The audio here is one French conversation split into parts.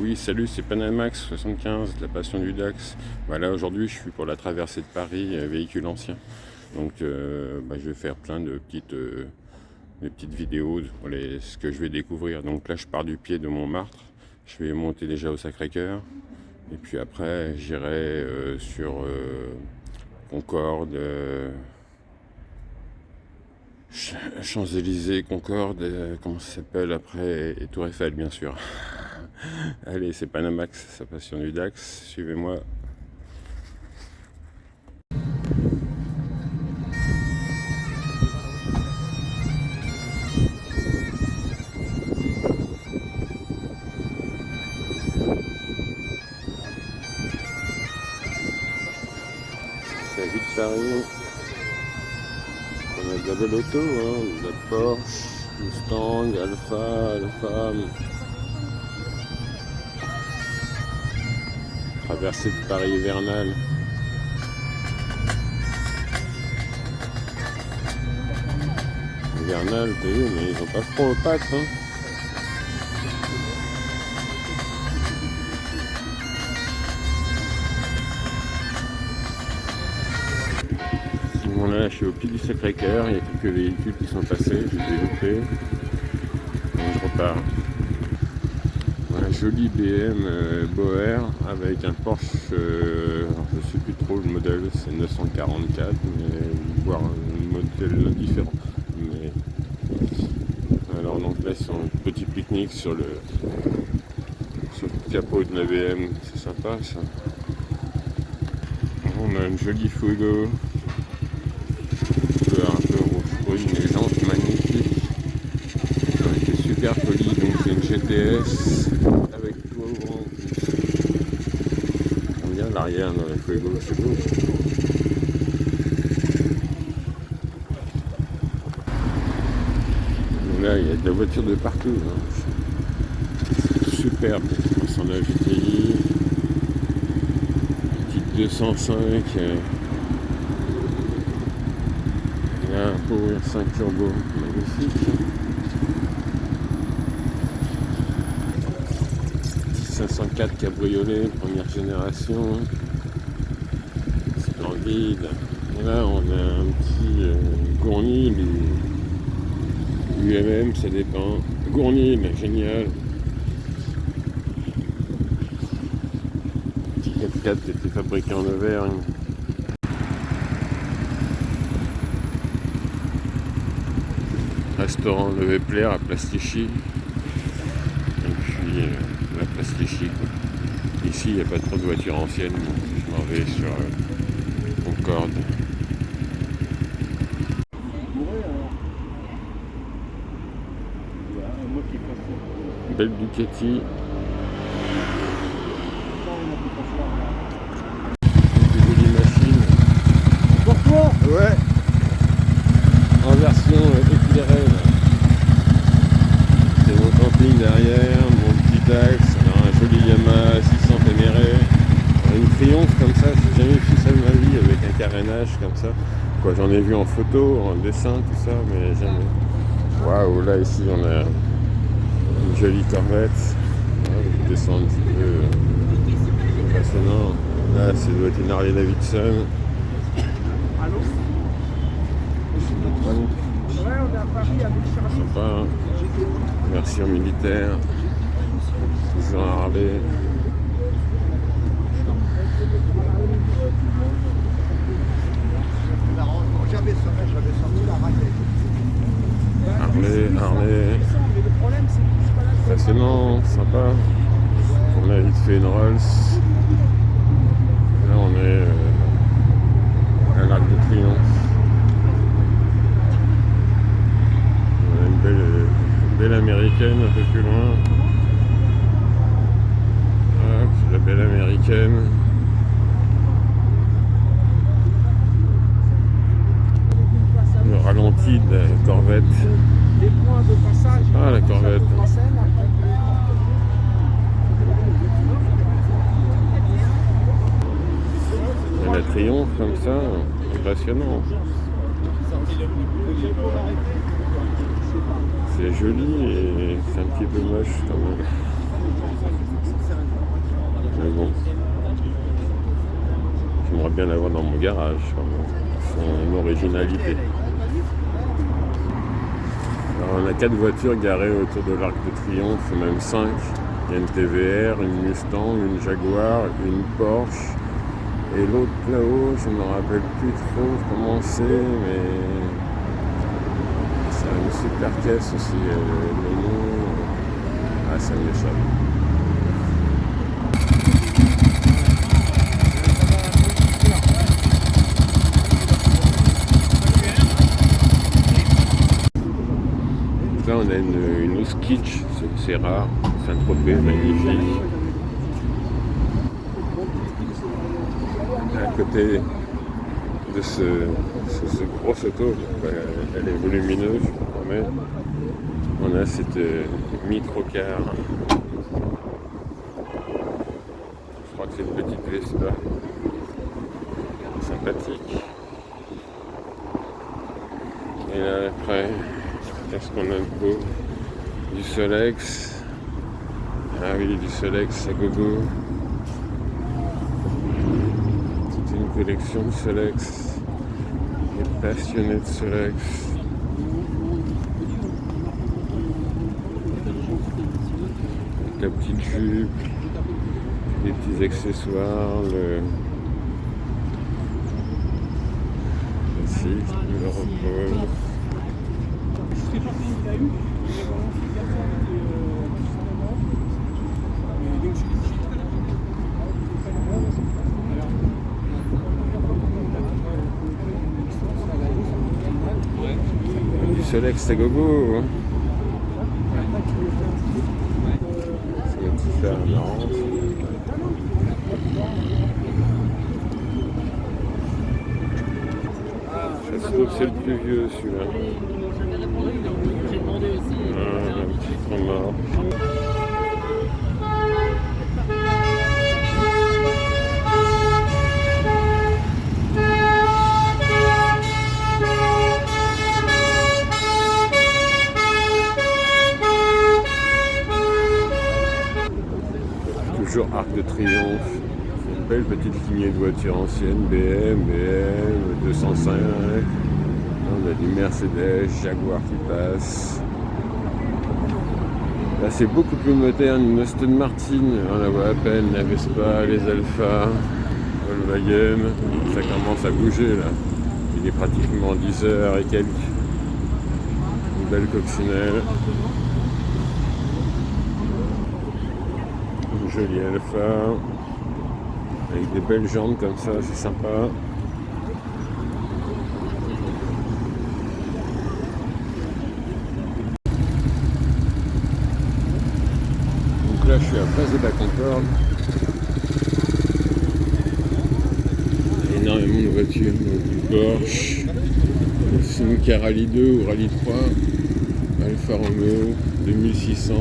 Oui, salut, c'est Panamax 75, la passion du Dax. Voilà, aujourd'hui je suis pour la traversée de Paris, véhicule ancien. Donc je vais faire plein de petites vidéos pour ce que je vais découvrir. Donc là je pars du pied de Montmartre, je vais monter déjà au Sacré-Cœur. Et puis après j'irai sur Concorde, Champs-Élysées, Concorde, comment ça s'appelle après, et Tour Eiffel bien sûr. Allez, c'est Panamax, sa passion du Dax, suivez-moi. C'est la vue de Paris. On a de la belle auto, de la Porsche, Mustang, Alfa. Traversée de Paris hivernale. Hivernale, t'as vu, mais ils ont pas froid aux pattes, Bon là, je suis au pied du Sacré-Cœur, il y a quelques véhicules qui sont passés, je les ai loupés. Donc je repars. Un joli BM Boer avec un Porsche, je sais plus trop le modèle, c'est 944, mais voire un modèle différent. Mais alors donc là ils sont en petit pique-nique sur le capot de la BM, c'est sympa ça. On a une jolie Fuego, un peu rouge brune, les jantes magnifiques. Elle était super jolie, donc c'est une GTS avec tout au grand. J'aime bien l'arrière dans la Fuego, c'est beau. Donc là il y a de la voiture de partout. C'est superbe, on a GTI, petite 205. Il y a un Power 5 Turbo magnifique. 504 cabriolet, première génération. Splendide. Et là on a un petit Gournil ou UMM, ça dépend. Gournil, génial. Petit 4x4 qui était fabriqué en Auvergne. Restaurant Le Vepler à Plastichy. Et puis la Plastichy. Ici il n'y a pas trop de voitures anciennes, donc je m'en vais sur Concorde. Belle Ducati. Une jolie machine. Pour toi? Ouais. En version éclairée. C'est mon camping derrière, mon petit Dax, alors un joli Yamaha 600 Ténéré, une Triomphe comme ça, j'ai jamais vu ça de ma vie avec un carénage comme ça. Quoi, j'en ai vu en photo, en dessin, tout ça, mais jamais. Waouh, là ici on a une jolie Corvette. Je descends un petit peu, impressionnant. Là, ça doit être une Harley Davidson. Ouais, on est à Paris avec Charlie. Sympa, version militaire, toujours un Harley. J'avais sorti la raquette. Harley. Mais le problème, c'est que c'est pas là. Passionnant, sympa. On a vite fait une Rolls. Là on est à l'Arc de Triomphe. On a une belle américaine un peu plus loin. Hop, la belle américaine. Le ralenti de la Corvette. Les points de passage. Ah, la Corvette. Et la Triomphe comme ça, impressionnant. C'est joli et c'est un petit peu moche quand même. Mais bon, j'aimerais bien l'avoir dans mon garage, son originalité. Alors, on a 4 voitures garées autour de l'Arc de Triomphe, même 5. Il y a une TVR, une Mustang, une Jaguar, une Porsche. Et l'autre là-haut, je ne me rappelle plus trop comment c'est, mais c'est une super caisse aussi. Le nom, ça m'échappe. Là, on a une housse kitsch, c'est rare, Saint-Tropez, magnifique. À côté de ce gros auto, elle est volumineuse, je vous promets. On a cette microcar. Je crois que c'est une petite Vespa. Sympathique. Et là après, qu'est-ce qu'on a de beau? Du Solex. Ah oui, du Solex à gogo. C'est une collection de Solex. Les passionnés de Solex. La petite jupe, les petits accessoires, ici, le repos. Du Solex à gogo, hein. C'est un petit fer marrant. Ça se trouve c'est le plus vieux celui-là. Un petit remords. Toujours Arc de Triomphe, une belle petite lignée de voitures anciennes, BM, 205, on a du Mercedes, Jaguar qui passe. Là c'est beaucoup plus moderne, une Aston Martin, on la voit à peine, la Vespa, les Alpha, Volkswagen, ça commence à bouger là. Il est pratiquement 10h et quelques. Une belle coccinelle. Joli Alpha avec des belles jantes comme ça, c'est sympa. Donc là je suis à Place de la Concorde. Énormément de voitures, donc du Porsche, Simca Rallye 2 ou Rallye 3, Alfa Romeo 2600.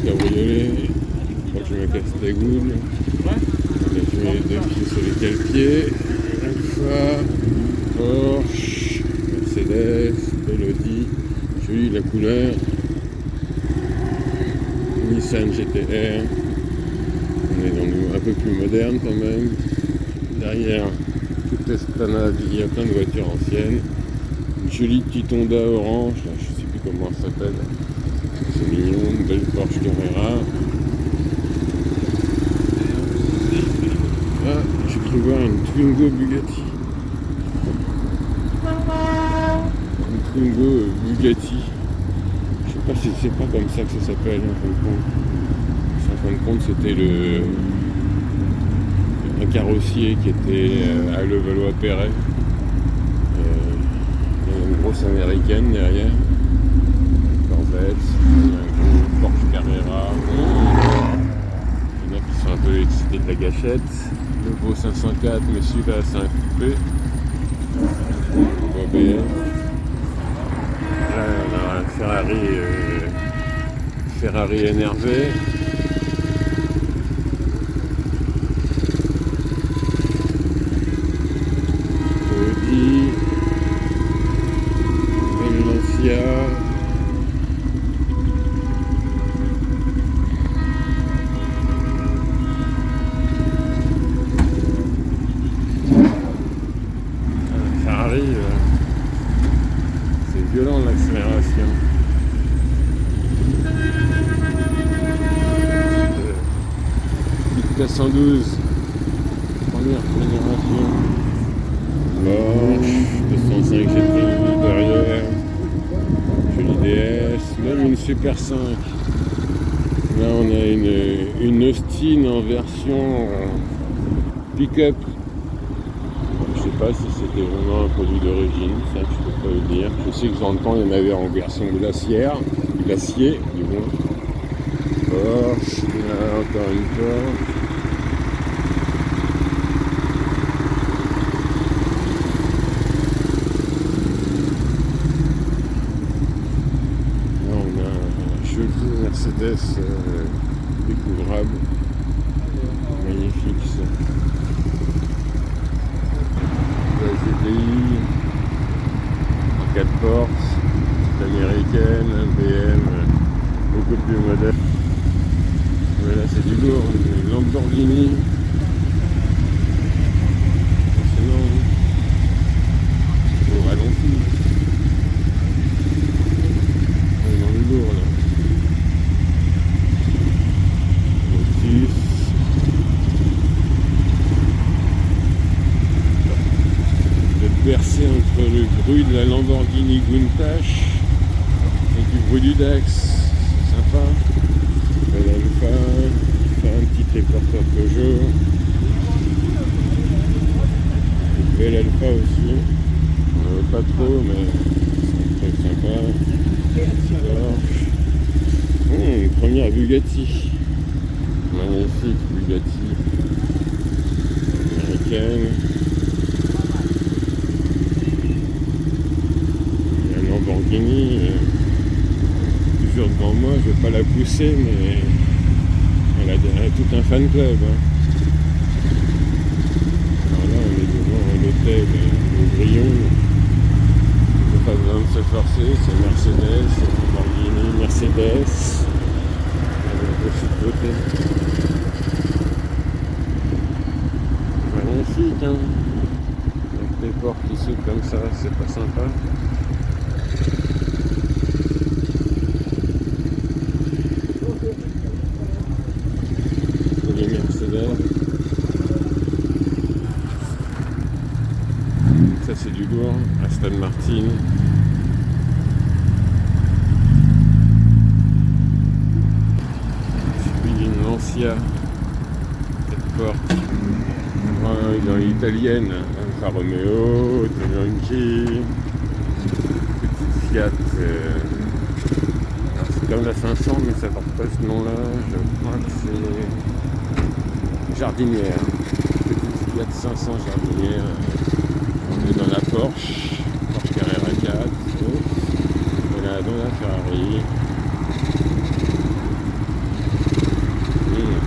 Cabriolet, je crois que je me casse la goule. Je mets les deux pieds sur les cale-pieds. Alpha, Porsche, Mercedes, Elodie, jolie la couleur. Nissan GTR. On est dans le un peu plus moderne quand même. Derrière toute l'esplanade, il y a plein de voitures anciennes. Une jolie petite Honda orange, là, je ne sais plus comment ça s'appelle. C'est mignon, une belle Porsche Carrera. Ah, j'ai cru voir une Twingo Bugatti. Une Twingo Bugatti. Je sais pas si c'est pas comme ça que ça s'appelle en fin de compte. En fin de compte, c'était un carrossier qui était à Levallois-Perret. Il y a une grosse américaine derrière. Corvette, un gros Porsche Carrera. Il y en a qui sont un peu excités de la gâchette. Le beau 504, mais celui-là c'est un coupé. OBM. Là on a un Ferrari énervé. Audi. Lancia. violent l'accélération. Petite K112, première génération. Porsche 205 GTI derrière. Jolie DS, même une Super 5. Là on a une Austin en version pick-up. Je sais pas si c'était vraiment un produit d'origine, ça je peux pas le dire. Je sais que dans le temps il y en avait en version glacier du moins. Porsche, là encore une fois. Là on a un chevaux Mercedes découvrable. Magnifique ça. La GTI en 4 portes, américaine, un BM beaucoup plus moderne. Mais là c'est du lourd, une Lamborghini. Sinon, au ralenti. On est dans le lourd là. Lotus. Bercé entre le bruit de la Lamborghini Countach et du bruit du Dax, c'est sympa. Belle Alpha, un petit reporter Peugeot. Belle Alpha aussi, pas trop mais c'est très sympa. Porsche. Une première Bugatti, magnifique Bugatti américaine. Lamborghini, toujours devant moi, je vais pas la pousser, mais elle a tout un fan club. Hein. Alors là, on est devant l'hôtel Grillon. Il n'y a pas besoin de se forcer, c'est Mercedes, c'est Lamborghini, Mercedes. Aussi de côté. Magnifique, hein. Avec les portes qui s'ouvrent comme ça, c'est pas sympa. Les Mercedes. Ça c'est du lourd, Aston Martin. Suivi d'une Lancia, 4 portes. Dans l'italienne, Alfa Romeo, Tonanchi, petite Fiat. C'est comme la 500 mais ça porte pas ce nom là, je crois que c'est Jardinière, petite Fiat 500 Jardinière. On est dans la Porsche Carrera 4, et là dans la Ferrari,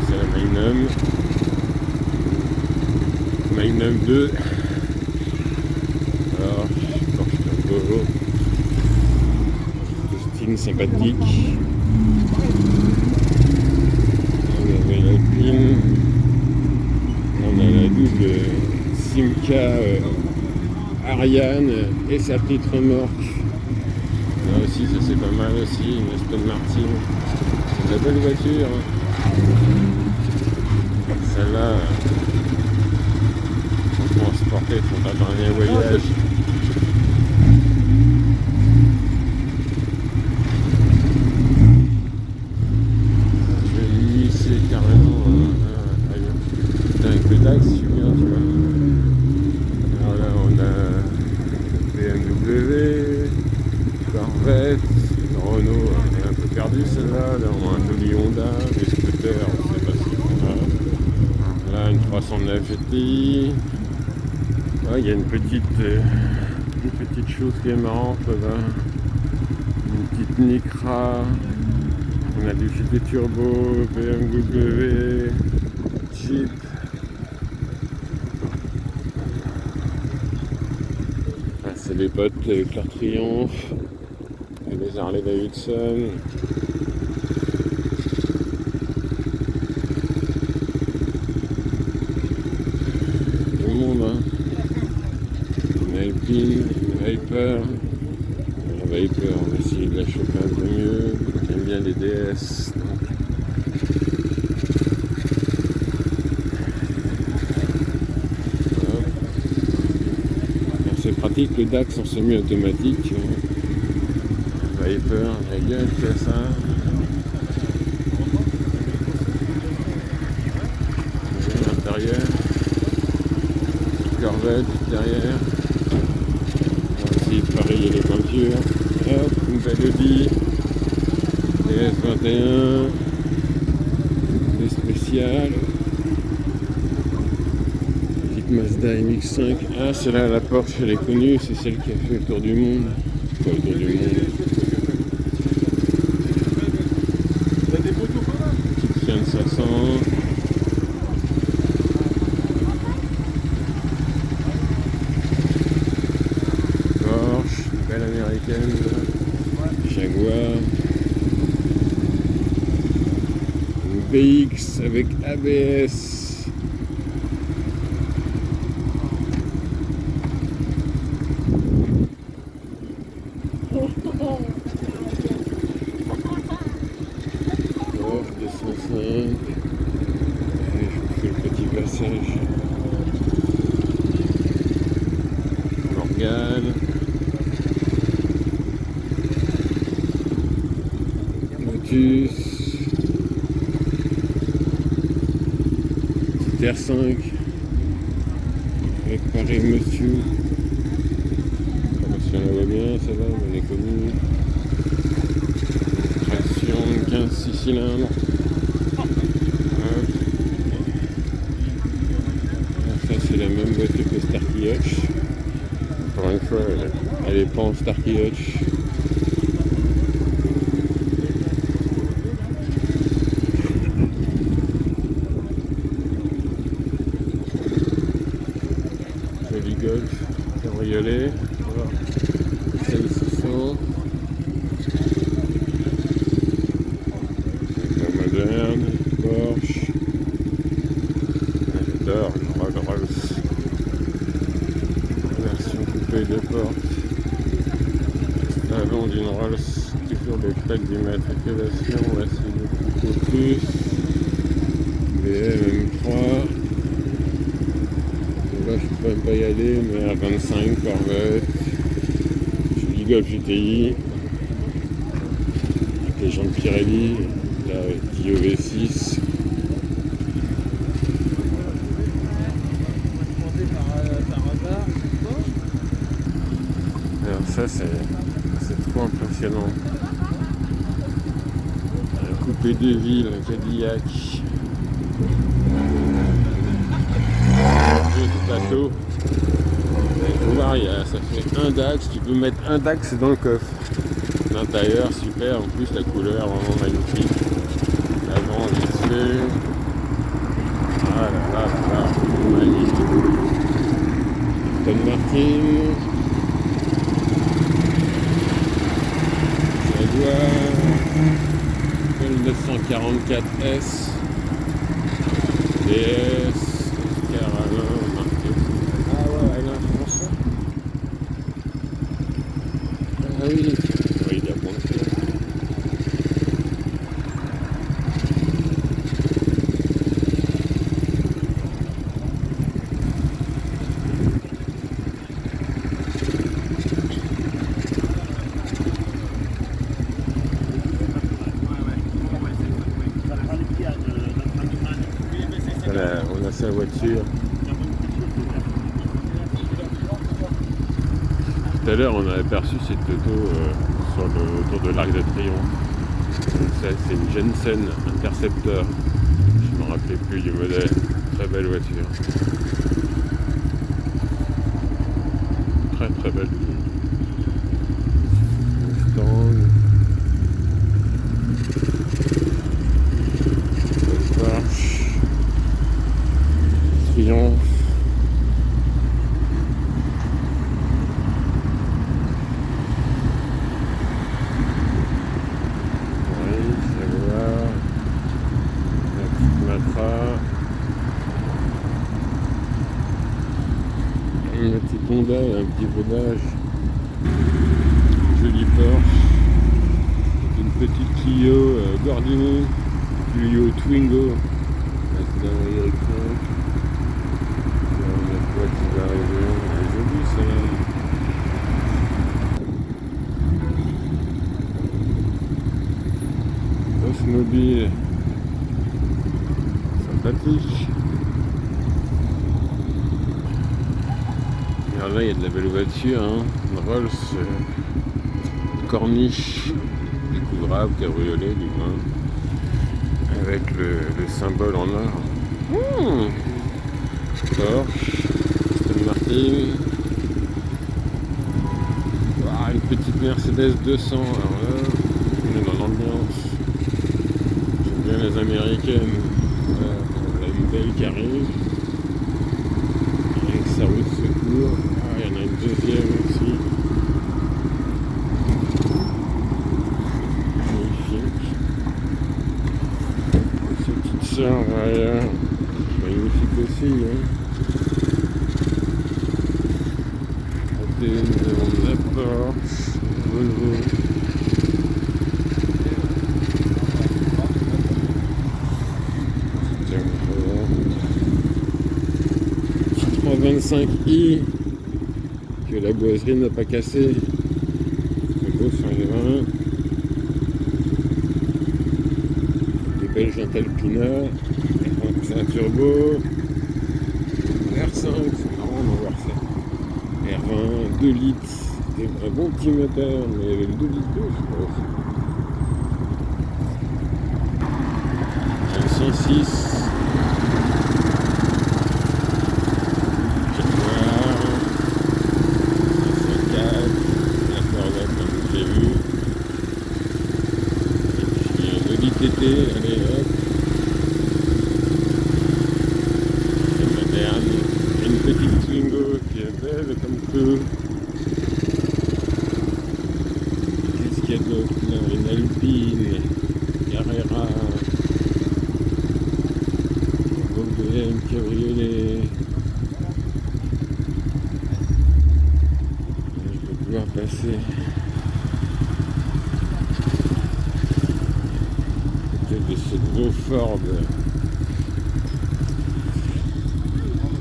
c'est la Magnum 2. Alors, Porsche Turbo. Austin sympathique. On avait l'Alpine. On a la double Simca Ariane et sa petite remorque. Là aussi, ça c'est pas mal aussi, une Aston Martin. C'est une belle voiture. Celle-là, pour transporter son dernier voyage. Avec le Dax, je suis bien, tu vois. Alors là, on a BMW, Corvette, Renault, elle est un peu perdue celle-là. Là, on a un joli Honda, des scooters, on ne sait pas ce qu'on a. Là, une 309 GTI. Il y a une petite chose qui est marrante là. Une petite Micra. On a du GT Turbo, BMW, Jeep. C'est les potes avec leur Triomphe et les Harley Davidson. Tout le monde, hein. Une Alpine, une Hyper. On va Viper, on va essayer de la choper un peu mieux. J'aime bien les DS. Donc. C'est pratique le DAX en semi-automatique. Viper, la gueule que ça. L'intérieur. Corvette derrière. On va essayer de parier les peintures. Hop, une belle Audi. DS21. Des spéciales. Petite Mazda MX5. Ah, celle-là, la Porsche, elle est connue. C'est celle qui a fait le tour du monde. Pas le tour du monde. Petite Fiat 500. Porsche, une belle américaine. Jaguar. Une BX avec ABS. Porsche 205. Et je vous fais le petit passage. Morgane. Lotus. Petite R5. Avec Paris Monsieur. Je sais pas si on la voit bien, celle-là, elle est connue. Traction 15-6 cylindres. Ça c'est la même voiture que Starkey Hutch. Encore une fois, elle est pas en Starkey Hutch. Joli Golf, cabriolet. Voilà. 600. Moderne, Porsche. J'adore une Rolls-Royce. Version coupée de porte. Avant d'une Rolls, toujours les plaques d'immatriculation. On va essayer de couper plus. BM M3. Là je peux même pas y aller, mais à 25 Corvette. Joli Golf GTI. Avec les jantes Pirelli. Là, Dio V6. Alors ça c'est trop impressionnant. Un coupé de ville, un Cadillac. Du plateau. Il faut voir, ça fait un DAX. Tu peux mettre un DAX dans le coffre. L'intérieur super, en plus la couleur vraiment magnifique. L'avant vissé. Ah là là là là, magnifique. Aston Martin. Jaguar. 944S. DS. Caralin, marqué. Ah ouais, Alain François. Ah oui. Oui, il y a bon de faire. Voilà, on a sa voiture. Tout à l'heure, on a aperçu cette auto autour de l'Arc de Triomphe. C'est une Jensen Interceptor. Je ne me rappelais plus du modèle. Très belle voiture. Très très belle. Mustang. Porsche. Triomphe. Un petit Honda et un petit rodage. Joli Porsche. C'est une petite Clio Gordini, Clio Twingo. Avec un Y5. La boîte qui va arriver. Elle est jolie celle-là. Mobile sympathique. Alors là il y a de la belle voiture, hein. Une Rolls Corniche découvrable, cabriolet du moins, avec le symbole en or. Porsche, Aston Martin. Une petite Mercedes 200. Alors là on est dans l'ambiance. Les américaines, voilà, une belle qui arrive avec sa roue de secours. Il y en a une deuxième aussi, magnifique. Sa petite sœur derrière, magnifique aussi, hein. Nous avons la Porsche, Volvo. 25i que la boiserie n'a pas cassé. C'est beau sur les vins. Des belles jantes Alpina. C'est un turbo. R5, c'est marrant d'en voir ça. R20, 2 litres. C'était un bon petit moteur, mais il y avait le 2 litres 2, je crois. 106. Allez hop, c'est moderne. Une petite Twingo qui est belle comme tout. Qu'est-ce qu'il y a d'autre là? Une Alpine, Carrera, Volkswagen cabriolet. Je vais pouvoir passer. De ce gros Ford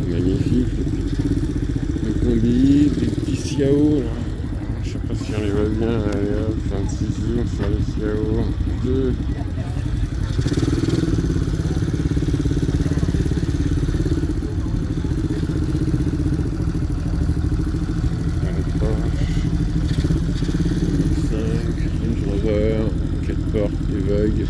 magnifique, le combi, des petits Xiao là. Je sais pas si on les voit bien. Allez hop, un petit zoom sur les Xiao 2. Range Rover, 4 portes, des Vogue.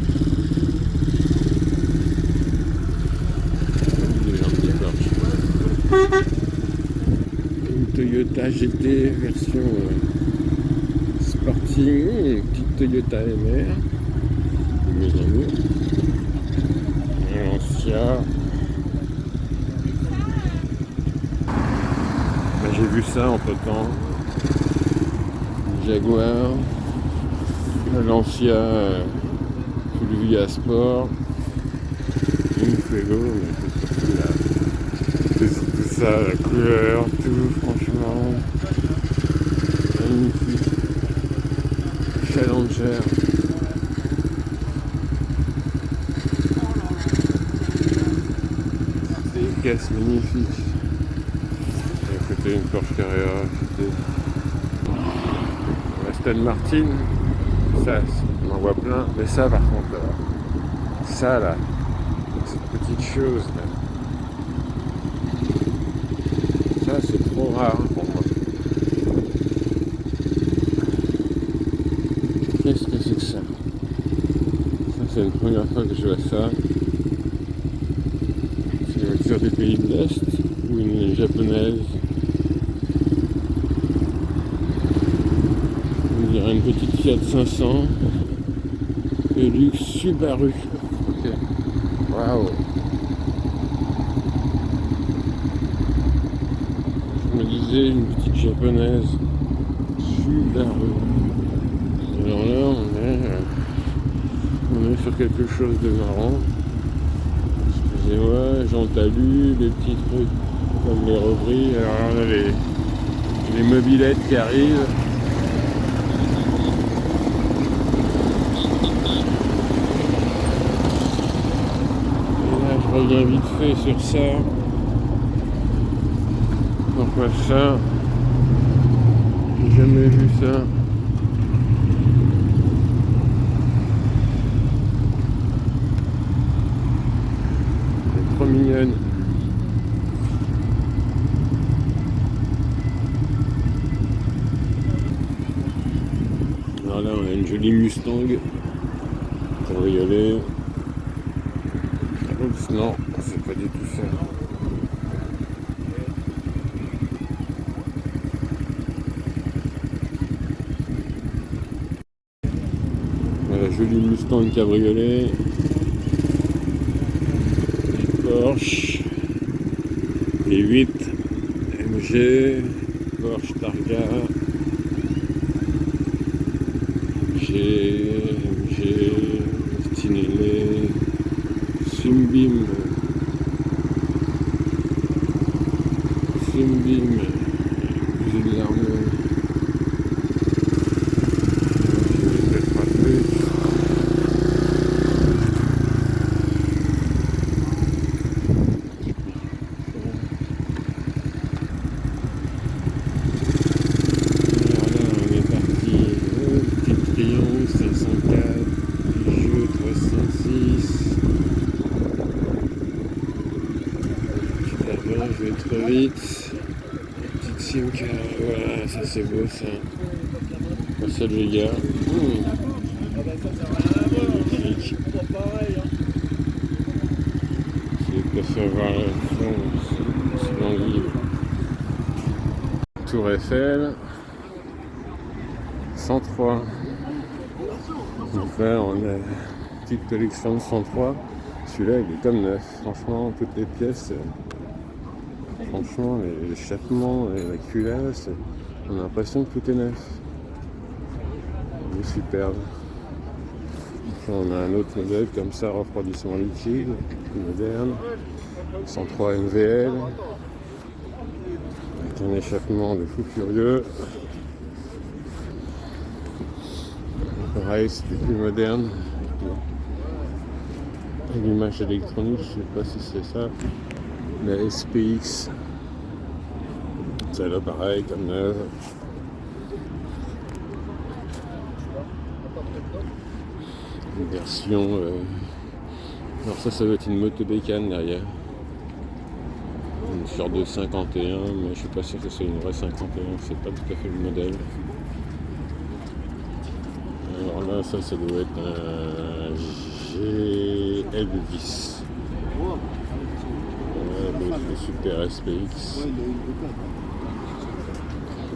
Une Toyota GT version Sporting, une petite Toyota MR de mieux en mieux. Un Lancia. J'ai vu ça entre temps. Jaguar, un Lancia Fulvia Sport, une Fuego, mais c'est surtout là. Tout ça, la couleur, tout, franchement, magnifique. Challenger. C'est une caisse magnifique. Et à côté, une Porsche Carrera. Aston Martin, ça, on en voit plein. Mais ça, par contre, ça là, cette petite chose là. Ça, c'est trop rare pour moi. Qu'est-ce que c'est que ça? Ça, c'est une première fois que je vois ça. C'est une voiture des pays de l'Est ou une japonaise. On dirait une petite Fiat 500. Et luxe Subaru. Ok. Waouh. Je me disais une petite japonaise. Subaru. Alors là, on est sur quelque chose de marrant. Excusez-moi, j'en talus, des petits trucs comme les rebris. Alors là, on a les mobylettes qui arrivent. reviens vite fait sur ça. Pourquoi ça? J'ai jamais vu ça. Elle est trop mignonne. Alors là, on a une jolie Mustang. Cabriolet. Oups, non, c'est pas du tout ça. Voilà, jolie Mustang cabriolet. Porsche. V8. MG. Porsche Targa. MG. Stinelli. Sunbeam. Sunbeam. Fusil de l'armée. Je vais trop vite. Petite Simca, voilà, ça c'est beau ça. 7 gigas. Magnifique. Si vous préférez voir le fond, c'est l'envie. Tour Eiffel. 103. Donc là, on a une petite collection de 103. Celui-là, il est comme neuf. Franchement, toutes les pièces. Franchement, l'échappement, la culasse, on a l'impression que tout est neuf. Il est superbe. Puis on a un autre modèle comme ça, refroidissement liquide, plus moderne. 103 MVL. Avec un échappement de fou furieux. Pareil, c'était plus moderne. L'image électronique, je sais pas si c'est ça. La SPX. Celle-là pareil, comme neuve. Une version... Alors ça doit être une moto bécane derrière. Une sorte de 51, mais je suis pas sûr que c'est une vraie 51, c'est pas tout à fait le modèle. Alors là, ça doit être un GL10. Le Super SPX.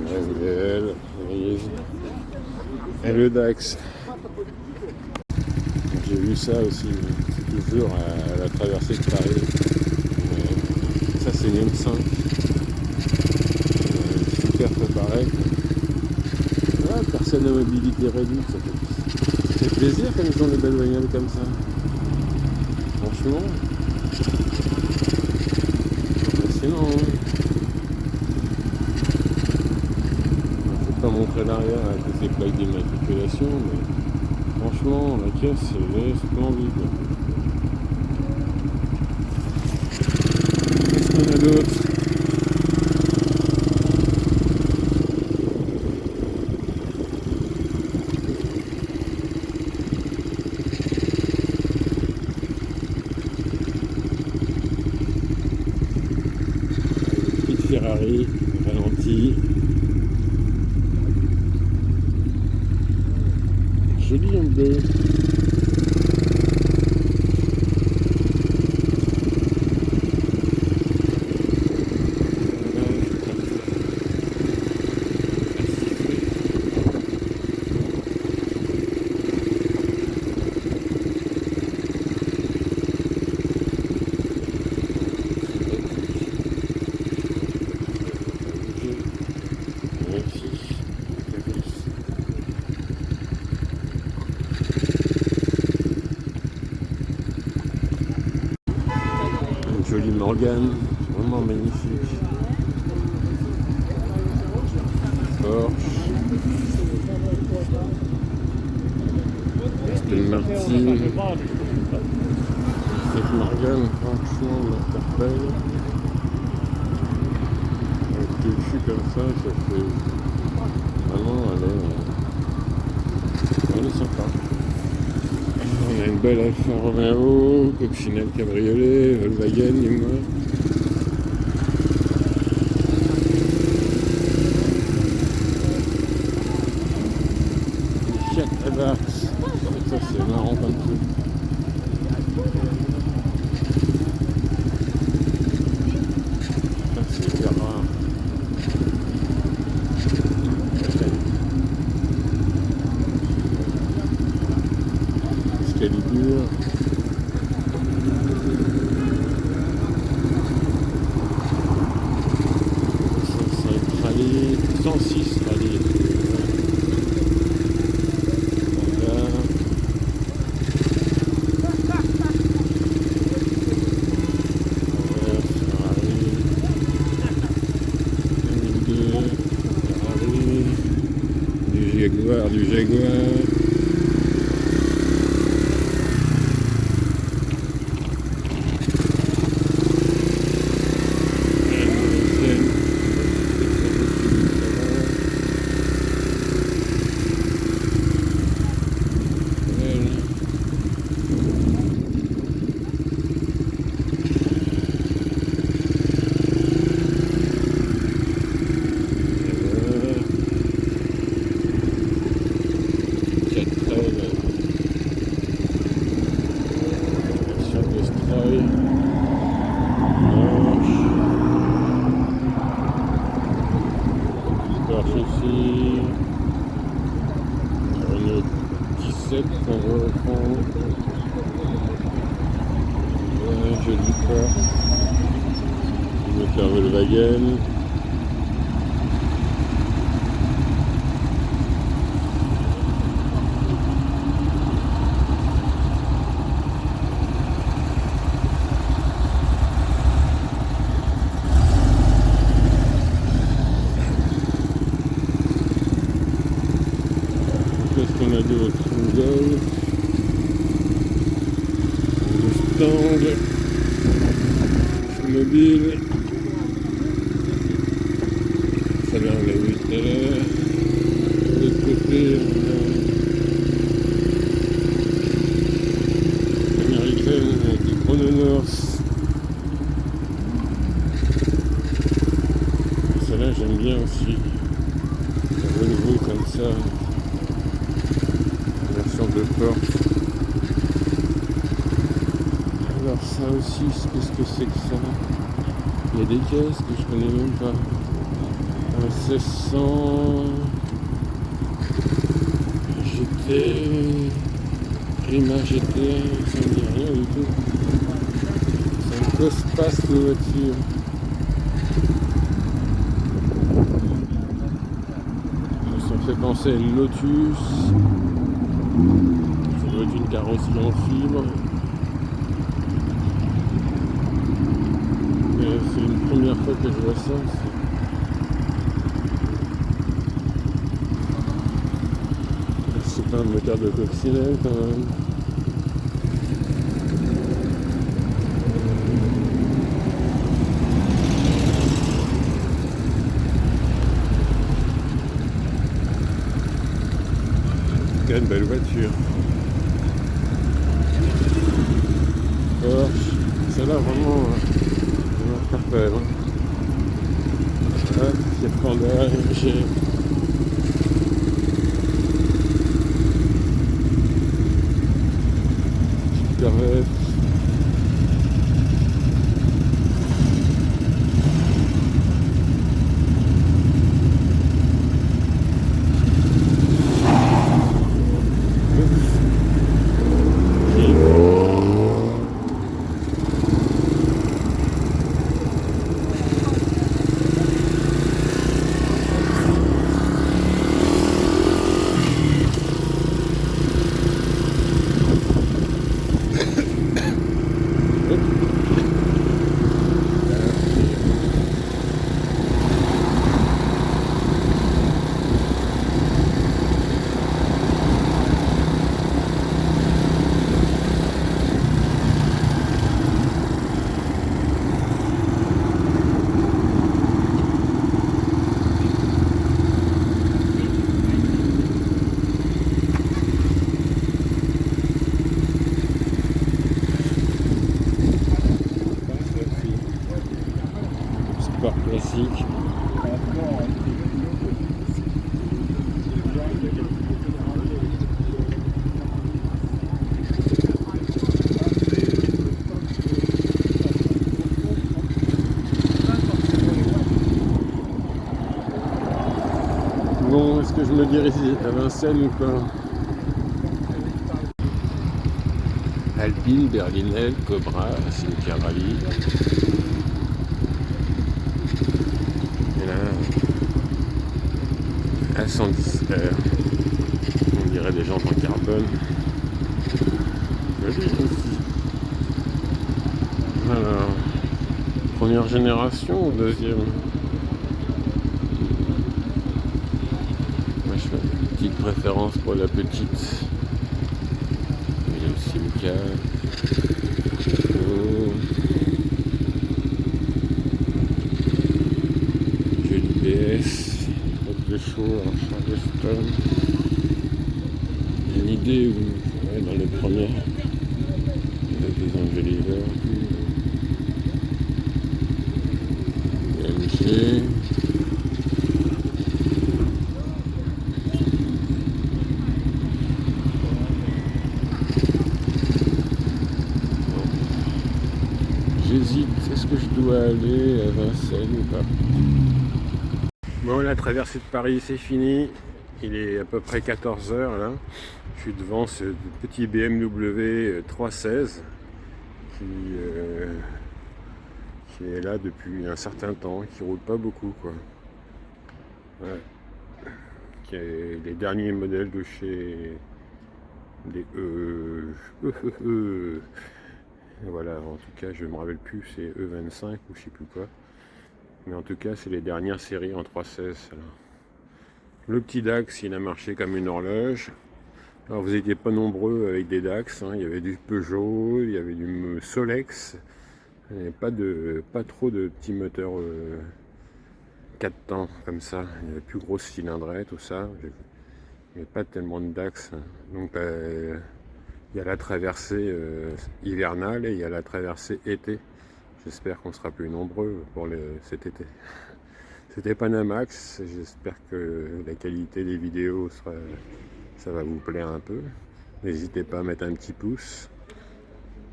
MVL, et le DAX. J'ai vu ça aussi, c'est toujours à la traversée de Paris. Ça c'est une M5. Super préparé. Ah, personne à mobilité réduite, ça fait plaisir quand ils ont des belles bagnoles comme ça. Franchement. Impressionnant. Hein. Je ne vais pas montrer l'arrière avec ces plaques d'immatriculation, mais franchement, la caisse, c'est splendide. Qu'est-ce qu'on a d'autre? Petite Ferrari, ralenti. Joli en bleu. Jolie Morgane, vraiment magnifique. Porsche. Aston Martin. Cette Morgane, franchement, m'interpelle. Avec le dessus comme ça fait vraiment, elle est sympa. On a une belle Alfa Romeo, coccinelle cabriolet, Volkswagen, dis-moi. Fiat Abarth, ça c'est marrant comme tout. Ça c'est hyper rare. Excalibur. 105 rallye, 106 rallye. Du Jaguar. Ici, Renault 17 qu'on va reprendre. Joli Porsche. Moteur Volkswagen. Qu'est-ce qu'on a d'autre? Une Golf, une Mustang, mobile. Celle-là on l'a vu tout à l'heure. De l'autre côté on a américaine avec des Chrononorth. Celle-là j'aime bien aussi. La Volvo comme ça. De Porsche. Alors ça aussi, qu'est-ce que c'est que ça? Il y a des caisses que je connais même pas. Un 1600 GT, Prima GT, ça me dit rien du tout. C'est une grosse passe de voiture. Ça me fait penser à une Lotus. Ça doit être une carrosserie en fibre. Mais c'est une première fois que je vois ça. C'est pas un moteur de coccinelle quand même. C'est une belle voiture. Porsche, celle-là vraiment m'interpelle. Hop, c'est Panda, j'ai petite Corvette. Est-ce que je me dirige à Vincennes ou pas? Alpine, Berlinelle, Cobra, Cimetière Rallye. Et là, A110R. On dirait des jantes en carbone. Joli aussi. Alors, première génération ou deuxième? Moi je fais une petite préférence pour la petite. Il y a le Simca. Oh. Joli PS. Pas de chaud en Charleston. Il y a une idée où, ouais, dans les premières, avec les Angeliver. MG. J'hésite, est-ce que je dois aller à Vincennes ou pas? Bon, la traversée de Paris c'est fini. Il est à peu près 14 h là. Je suis devant ce petit BMW 316 qui est là depuis un certain temps, qui roule pas beaucoup quoi. Ouais. Qui est les derniers modèles de chez les voilà, en tout cas je me rappelle plus, c'est E25 ou je sais plus quoi. Mais en tout cas c'est les dernières séries en 316. Le petit Dax il a marché comme une horloge. Alors vous n'étiez pas nombreux avec des Dax, hein. Il y avait du Peugeot, il y avait du Solex, il n'y avait pas trop de petits moteurs 4 temps comme ça, il y avait plus grosse cylindrée, tout ça. Il n'y avait pas tellement de Dax. Donc il y a la traversée hivernale et il y a la traversée été. J'espère qu'on sera plus nombreux pour cet été. C'était Panamax, j'espère que la qualité des vidéos ça va vous plaire un peu. N'hésitez pas à mettre un petit pouce.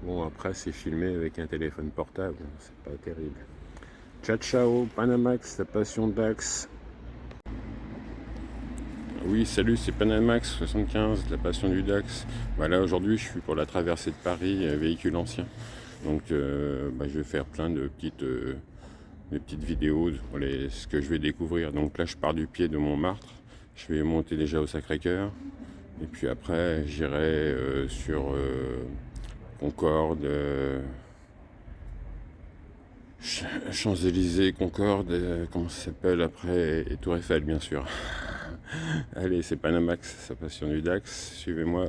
Bon, après c'est filmé avec un téléphone portable, c'est pas terrible. Ciao ciao, Panamax, la passion Dax. Oui, salut, c'est Panamax 75, la passion du Dax. Voilà, aujourd'hui je suis pour la traversée de Paris, véhicule ancien. Donc je vais faire plein de petites vidéos pour ce que je vais découvrir. Donc là je pars du pied de Montmartre, je vais monter déjà au Sacré-Cœur. Et puis après j'irai sur Concorde, Champs-Élysées, Concorde, comment ça s'appelle après, et Tour Eiffel bien sûr. Allez, c'est Panamax, sa passion du Dax, suivez-moi.